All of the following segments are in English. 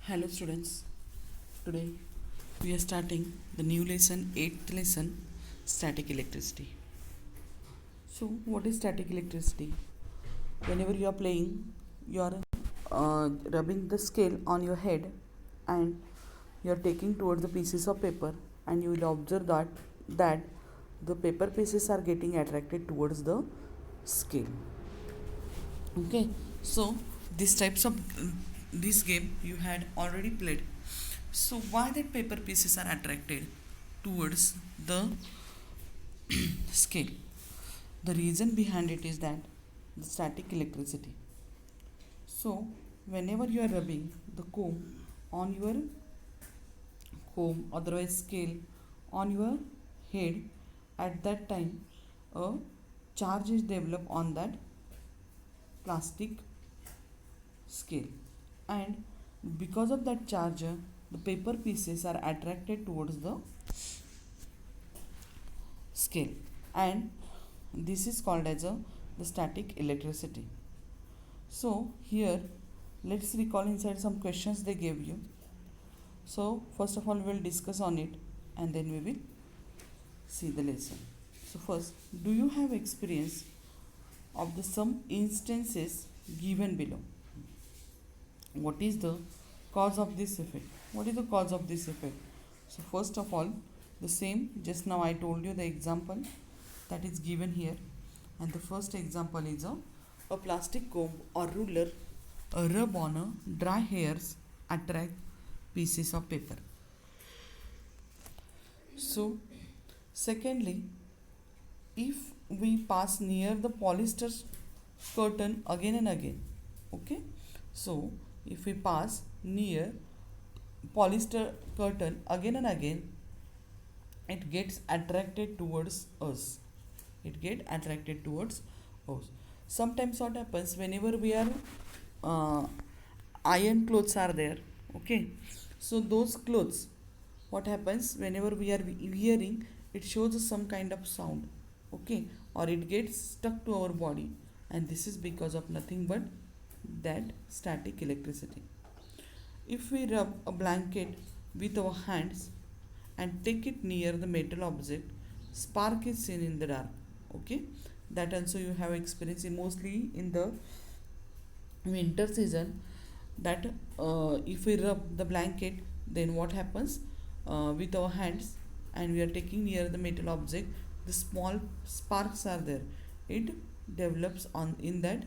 Hello students, today we are starting the new lesson, 8th lesson, static electricity. So what is static electricity? Whenever you are playing, you are rubbing the scale on your head and you are taking towards the pieces of paper, and you will observe that the paper pieces are getting attracted towards the scale. Okay, so these types of this game you had already played. So why that paper pieces are attracted towards the scale? The reason behind it is that the static electricity. So whenever you are rubbing the on your comb, otherwise scale, on your head, at that time a charge is developed on that plastic scale, and because of that charge the paper pieces are attracted towards the scale, and this is called as the static electricity. So here let's recall inside some questions they gave you. So first of all we will discuss on it and then we will see the lesson. So first, do you have experience of the some instances given below? What is the cause of this effect? What is the cause of this effect? So first of all, the same just now I told you the example that is given here, and the first example is a plastic comb or ruler rub on a dry hairs attract pieces of paper. So secondly, if we pass near the polyester curtain again and again, okay, so if we pass near polyester curtain again and again, it gets attracted towards us. It get attracted towards us. Sometimes what happens whenever we are iron clothes are there, okay, so those clothes, what happens whenever we are wearing, it shows some kind of sound, okay, or it gets stuck to our body, and this is because of nothing but that static electricity. If we rub a blanket with our hands and take it near the metal object, spark is seen in the dark, okay, that also you have experience in mostly in the winter season, that if we rub the blanket, then what happens with our hands and we are taking near the metal object, the small sparks are there, it develops on in that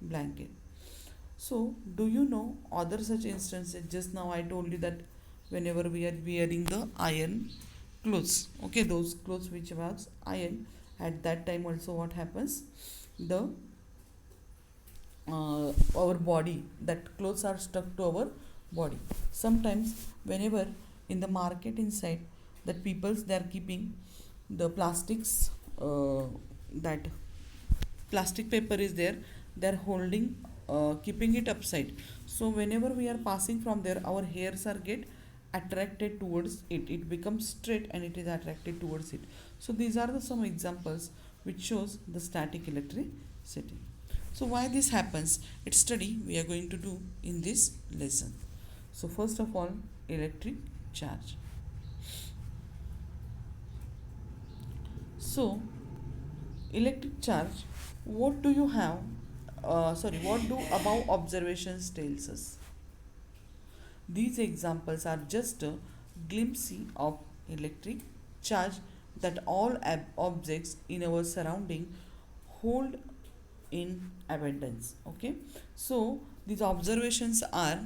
blanket. So do you know other such instances? Just now I told you that whenever we are wearing the iron clothes, okay, those clothes which was iron, at that time also what happens, the our body, that clothes are stuck to our body. Sometimes whenever in the market inside, that peoples they are keeping the plastics, that plastic paper is there, they are holding, keeping it upside. So whenever we are passing from there, our hairs are get attracted towards it, it becomes straight and it is attracted towards it. So these are the some examples which shows the static electricity. So why this happens, its study we are going to do in this lesson. So first of all, electric charge. So electric charge, what do you have, what do above observations tells us? These examples are just a glimpse of electric charge that all objects in our surrounding hold in abundance, okay. So these observations are,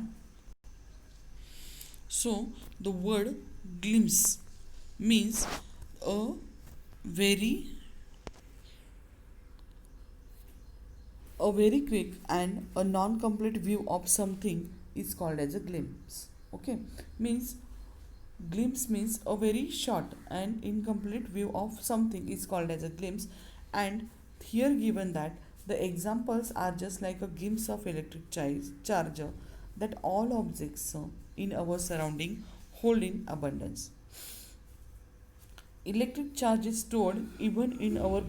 so the word glimpse means a very very quick and a non-complete view of something is called as a glimpse, okay. Means glimpse means a very short and incomplete view of something is called as a glimpse, and here given that the examples are just like a glimpse of electric charger that all objects in our surrounding hold in abundance. Electric charge is stored even in our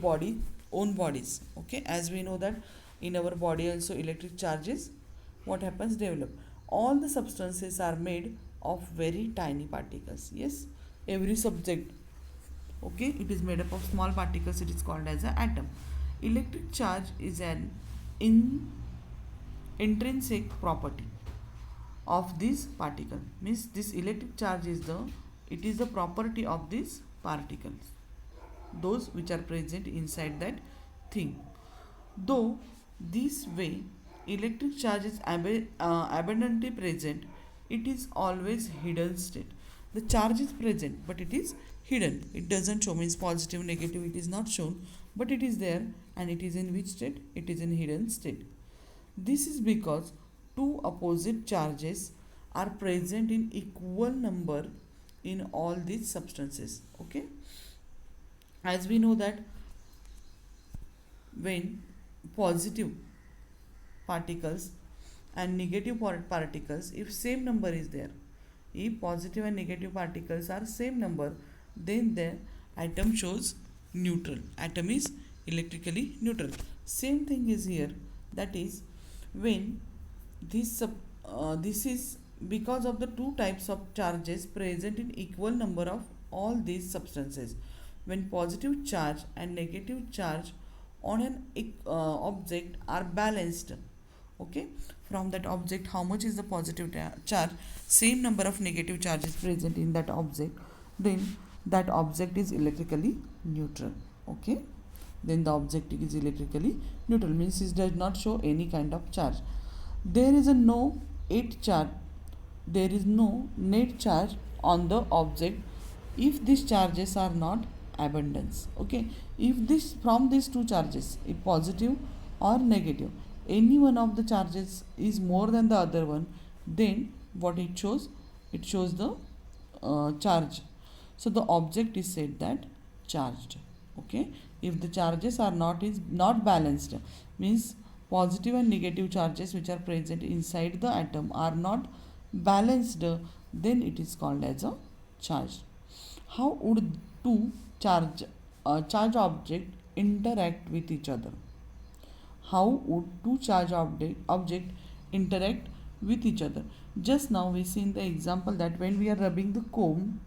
own bodies, okay, as we know that in our body also electric charges what happens develop. all the substances are made of very tiny particles. Yes, every subject, okay, it is made up of small particles. It is called as an atom. Electric charge is an intrinsic property of this particle, means this electric charge is the property of these particles, those which are present inside that thing. Though this way electric charge is abundantly present, it is always hidden state. The charge is present but it is hidden, it doesn't show, means positive negative it is not shown, but it is there. And it is in which state? It is in hidden state. This is because two opposite charges are present in equal number in all these substances. Okay, as we know that when positive particles and negative particles, if same number is there, if positive and negative particles are same number, then the atom shows neutral, atom is electrically neutral. Same thing is here, that is when this is because of the two types of charges present in equal number of all these substances. When positive charge and negative charge on an object are balanced, okay, from that object how much is the positive charge, same number of negative charges present in that object, then that object is electrically neutral. Okay, then the object is electrically neutral, means it does not show any kind of charge. There is no net charge on the object if these charges are not abundance. Okay, if this from these two charges, if positive or negative, any one of the charges is more than the other one, then what it shows? It shows the charge. So the object is said that charged. Okay, if the charges are not balanced, means positive and negative charges which are present inside the atom are not balanced, then it is called as a charge. How would two charge object interact with each other? How would two charge object interact with each other? Just now we see in the example that when we are rubbing the comb,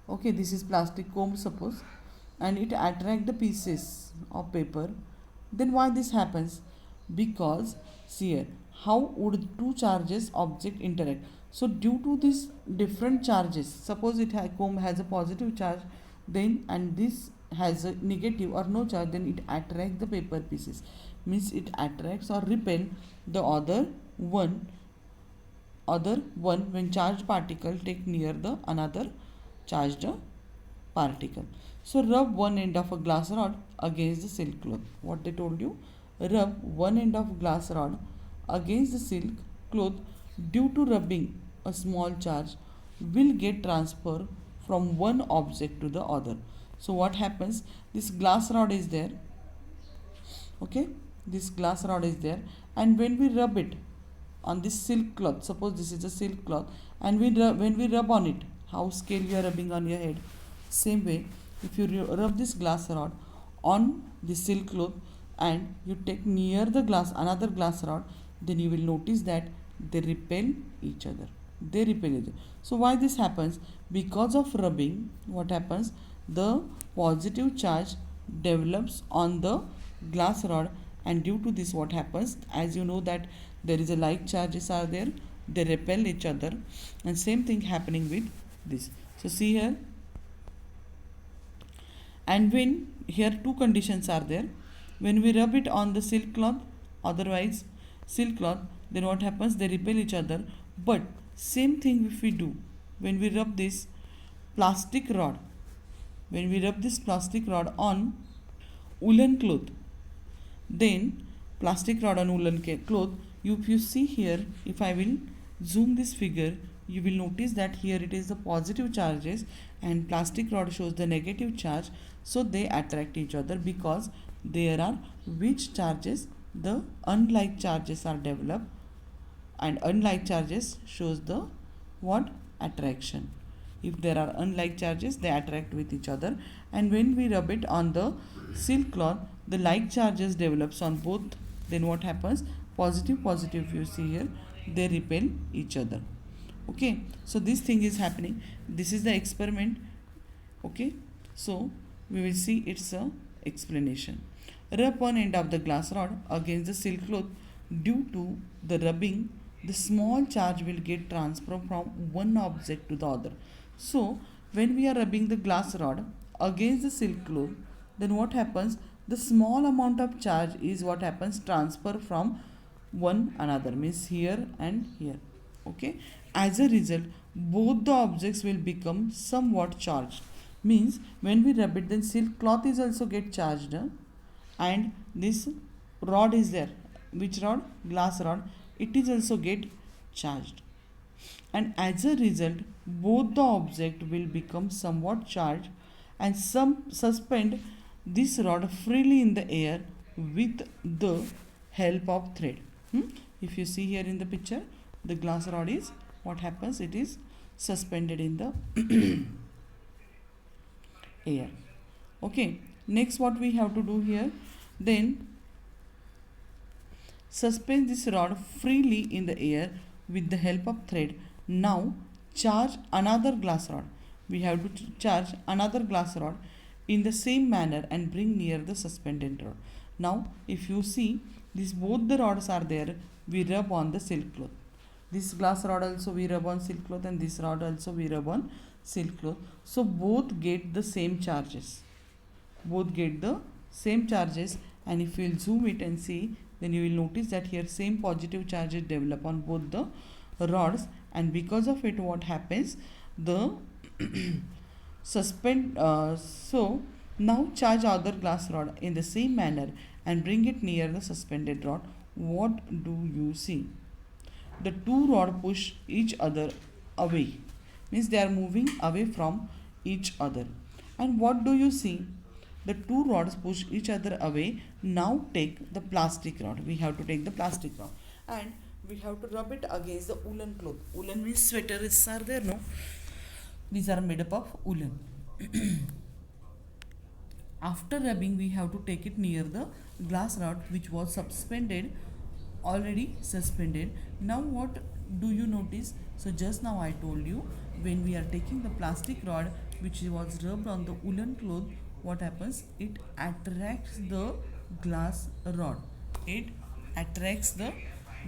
okay, this is plastic comb suppose, and it attract the pieces of paper, then why this happens? Because see here, how would two charges object interact? So due to these different charges, suppose comb has a positive charge, then and this has a negative or no charge, then it attracts the paper pieces, means it attracts or repel the other one when charged particle take near the another charged particle. So rub one end of a glass rod against the silk cloth. What they told you? Rub one end of glass rod against the silk cloth. Due to rubbing, a small charge will get transferred from one object to the other. So what happens? This glass rod is there. Okay, this glass rod is there, and when we rub it on this silk cloth, suppose this is a silk cloth, and when we rub on it, how scale you are rubbing on your head, same way if you rub this glass rod on the silk cloth and you take near the another glass rod, then you will notice that they repel each other. So why this happens? Because of rubbing, what happens? The positive charge develops on the glass rod, and due to this what happens? As you know that there is a like charges are there, they repel each other, and same thing happening with this. So see here, and when here two conditions are there, when we rub it on the silk cloth, otherwise silk cloth, then what happens? They repel each other. But same thing if we do when we rub this plastic rod, on woolen cloth, then plastic rod on woolen cloth, if you see here, if I will zoom this figure, you will notice that here it is the positive charges and plastic rod shows the negative charge. So they attract each other because there are which charges? The unlike charges are developed, and unlike charges shows the what? Attraction. If there are unlike charges, they attract with each other, and when we rub it on the silk cloth, the like charges develops on both, then what happens? positive positive, you see here, they repel each other. Okay, so this thing is happening. This is the experiment. Okay, so we will see its explanation. Rub one end of the glass rod against the silk cloth. Due to the rubbing, the small charge will get transferred from one object to the other. So when we are rubbing the glass rod against the silk cloth, then what happens? The small amount of charge is what happens, transfer from one another, means here and here. Okay, as a result, both the objects will become somewhat charged. Means when we rub it, then silk cloth is also get charged, and this rod is there. Which rod? Glass rod. It is also get charged, and as a result, both the object will become somewhat charged, and some suspend this rod freely in the air with the help of thread. If you see here in the picture, the glass rod is, what happens, it is suspended in the air. Okay, next what we have to do here, then suspend this rod freely in the air with the help of thread. Now charge another glass rod. We have to charge another glass rod in the same manner and bring near the suspended rod. Now if you see, this both the rods are there, we rub on the silk cloth. This glass rod also we rub on silk cloth, and this rod also we rub on silk cloth. So both get the same charges. Both get the same charges, and if you will zoom it and see, then you will notice that here same positive charges develop on both the rods, and because of it, what happens, the so now charge other glass rod in the same manner and bring it near the suspended rod. What do you see? The two rods push each other away, means they are moving away from each other. And what do you see? The two rods push each other away. Now take the plastic rod. We have to take the plastic rod, and we have to rub it against the woolen cloth. Woolen means sweaters are there, no? These are made up of woolen. After rubbing, we have to take it near the glass rod which was suspended, already suspended. Now what do you notice? So just now I told you, when we are taking the plastic rod which was rubbed on the woolen cloth, what happens? It attracts the glass rod. It attracts the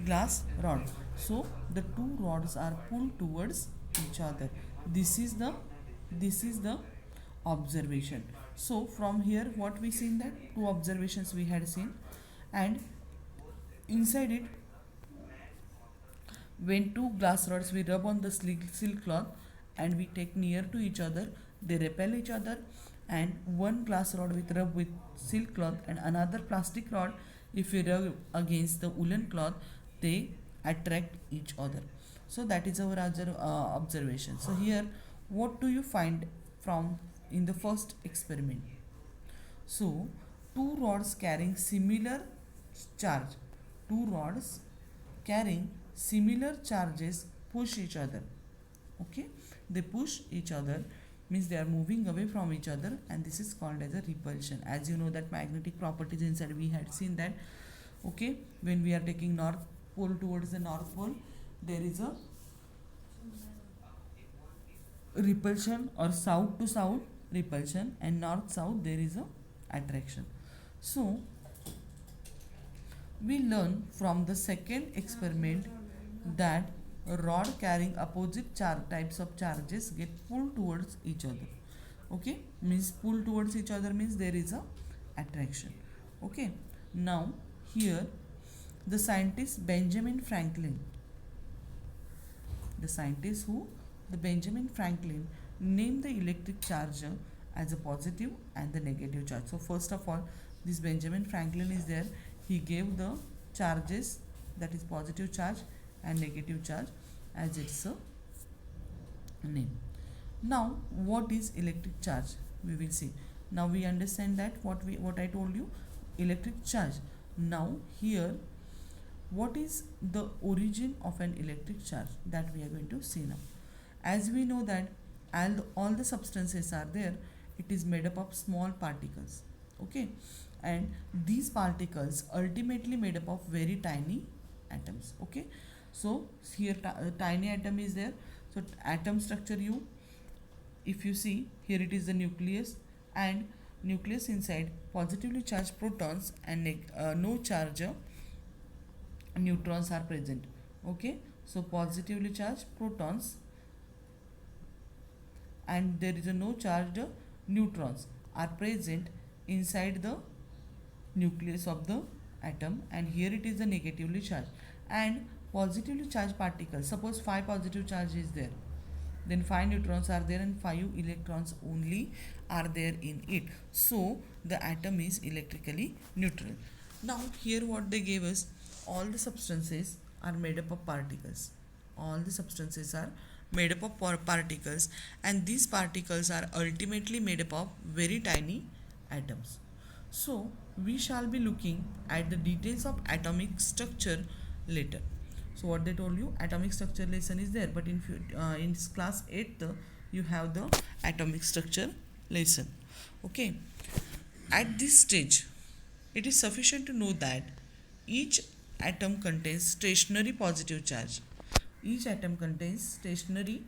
glass rod. So the two rods are pulled towards each other. This is the observation. So from here, what we seen, that two observations we had seen, and inside it, when two glass rods we rub on the silk cloth and we take near to each other, they repel each other. And one glass rod with rub with silk cloth and another plastic rod, if we rub against the woolen cloth, they attract each other. So that is our observation. So here, what do you find from in the first experiment? So two rods carrying similar charge, two rods carrying similar charges push each other. Okay, they push each other, means they are moving away from each other, and this is called as a repulsion. As you know that magnetic properties inside, we had seen that. Okay, when we are taking north pole towards the north pole, there is a repulsion, or south to south repulsion, and north south there is a attraction. So we learn from the second experiment that a rod carrying opposite types of charges get pulled towards each other. Okay, means pull towards each other means there is a attraction. Okay, now here the scientist Benjamin Franklin, the Benjamin Franklin named the electric charge as a positive and the negative charge. So first of all, this Benjamin Franklin is there, he gave the charges, that is positive charge and negative charge, as its a name. Now what is electric charge? We will see. Now we understand that what I told you, electric charge. Now here, what is the origin of an electric charge, that we are going to see now. As we know that all the substances are there, it is made up of small particles. Okay, and these particles ultimately made up of very tiny atoms. Okay, so here tiny atom is there. So atom structure, you if you see here, it is the nucleus, and nucleus inside positively charged protons and no charge neutrons are present. Okay, so positively charged protons and there is a no charged neutrons are present inside the nucleus of the atom, and here it is the negatively charged and positively charged particles. Suppose 5 positive charge is there, then 5 neutrons are there and 5 electrons only are there in it. So the atom is electrically neutral. Now here what they gave us, all the substances are made up of particles. All the substances are made up of particles, and these particles are ultimately made up of very tiny atoms. So we shall be looking at the details of atomic structure later. So what they told you, atomic structure lesson is there, but in class 8th you have the atomic structure lesson. Okay, at this stage it is sufficient to know that each atom contains stationary positive charge. Each atom contains stationary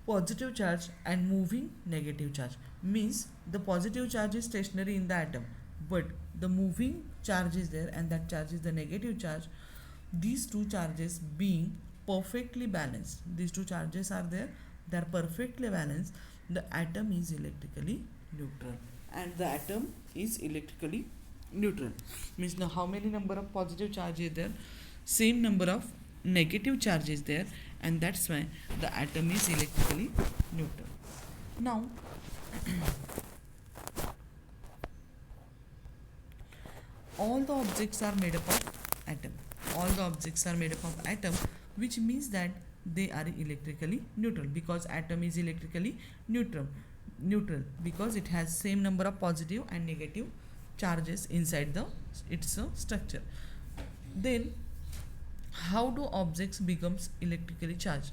positive charge and moving negative charge. Means the positive charge is stationary in the atom, but the moving charge is there, and that charge is the negative charge. These two charges being perfectly balanced, these two charges are there, they are perfectly balanced, the atom is electrically neutral. And the atom is electrically neutral means now how many number of positive charge is there, same number of negative charge is there, and that's why the atom is electrically neutral. Now all the objects are made up of atom. All the objects are made up of atom, which means that they are electrically neutral, because atom is electrically neutral because it has same number of positive and negative charges inside the its structure. Then how do objects becomes electrically charged?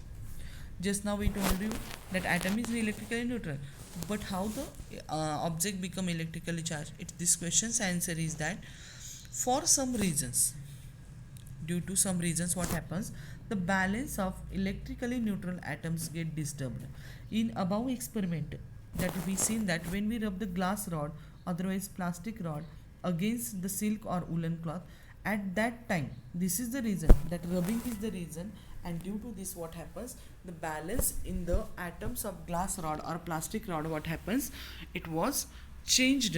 Just now we told you that atom is electrically neutral, but how the object become electrically charged? This question's answer is that for some reasons, due to some reasons, what happens, the balance of electrically neutral atoms get disturbed. In above experiment that we seen that when we rub the glass rod, otherwise plastic rod, against the silk or woolen cloth, at that time, this is the reason, that rubbing is the reason, and due to this what happens, the balance in the atoms of glass rod or plastic rod, what happens, it was changed,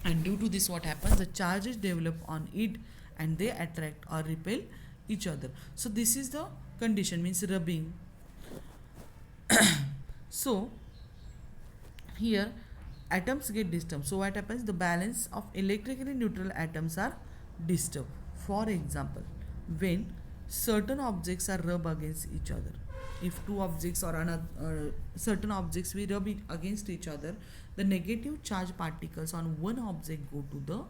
and due to this what happens, the charges develop on it and they attract or repel each other. So this is the condition, means rubbing. So here atoms get disturbed. So what happens, the balance of electrically neutral atoms are disturbed. For example, when certain objects are rubbed against each other, if two objects or another certain objects we rub it against each other, the negative charge particles on one object go to the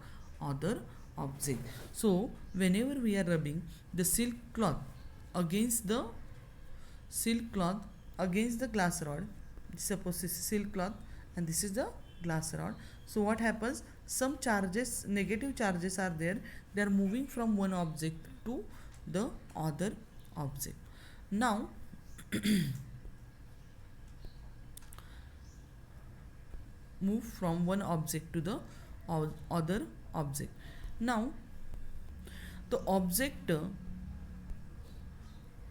other object. So whenever we are rubbing the silk cloth against the glass rod, suppose this is silk cloth and this is the glass rod, so what happens, some charges, negative charges are there, they are moving from one object to the other object. Now move from one object to the other object. Now the object to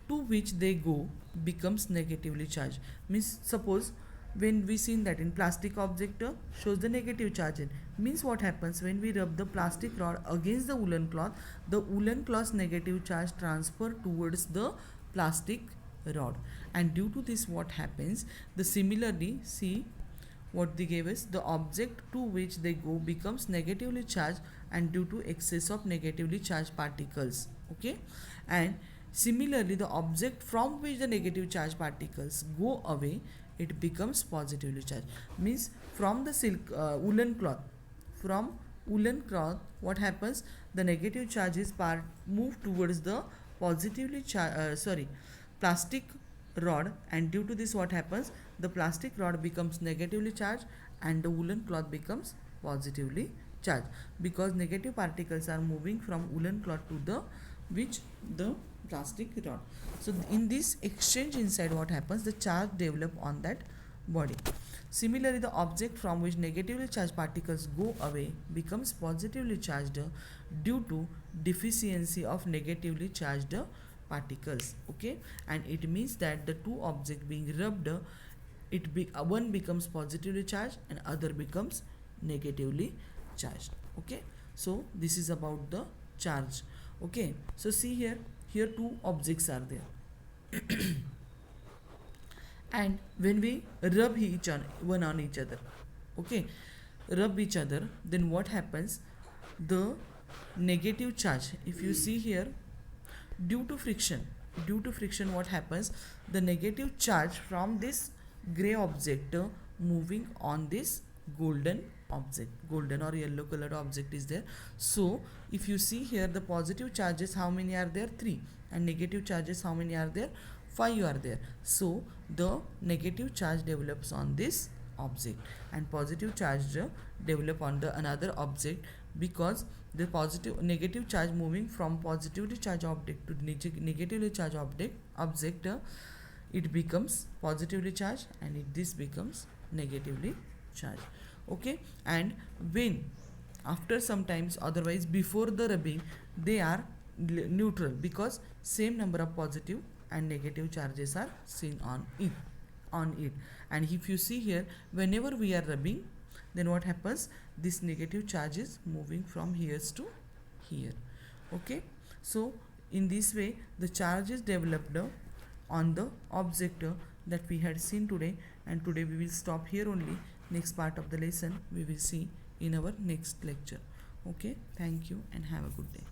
which they go becomes negatively charged. Means suppose when we seen that in plastic object shows the negative charge in, means what happens, when we rub the plastic rod against the woolen cloth, the woolen cloth's negative charge transfer towards the plastic rod, and due to this what happens, the similarly, see what they gave us, the object to which they go becomes negatively charged, and due to excess of negatively charged particles. Okay, and similarly the object from which the negative charged particles go away, it becomes positively charged. Means from the silk woolen cloth, what happens, the negative charges part move towards the positively plastic rod, and due to this what happens, the plastic rod becomes negatively charged and the woolen cloth becomes positively charge, because negative particles are moving from woolen cloth to the plastic rod. So in this exchange inside, what happens, the charge develop on that body. Similarly, the object from which negatively charged particles go away becomes positively charged due to deficiency of negatively charged particles. Okay, and it means that the two objects being rubbed, one becomes positively charged and other becomes negatively charged. Okay, so this is about the charge. Okay, so see here two objects are there and when we rub one on each other, okay, rub each other, then what happens, the negative charge, if you see here, due to friction what happens, the negative charge from this gray object moving on this golden or yellow colored object is there. So if you see here, the positive charges, how many are there, 3, and negative charges, how many are there, 5 are there. So the negative charge develops on this object and positive charge develop on the another object, because the negative charge moving from positively charged object to negatively charged object, it becomes positively charged and this becomes negatively charged. Okay, and when after sometimes, otherwise before the rubbing, they are neutral, because same number of positive and negative charges are seen on it. And if you see here, whenever we are rubbing, then what happens, this negative charge is moving from here to here. Okay, so in this way the charge is developed on the object that we had seen today, and today we will stop here only. Next part of the lesson we will see in our next lecture. Okay, thank you and have a good day.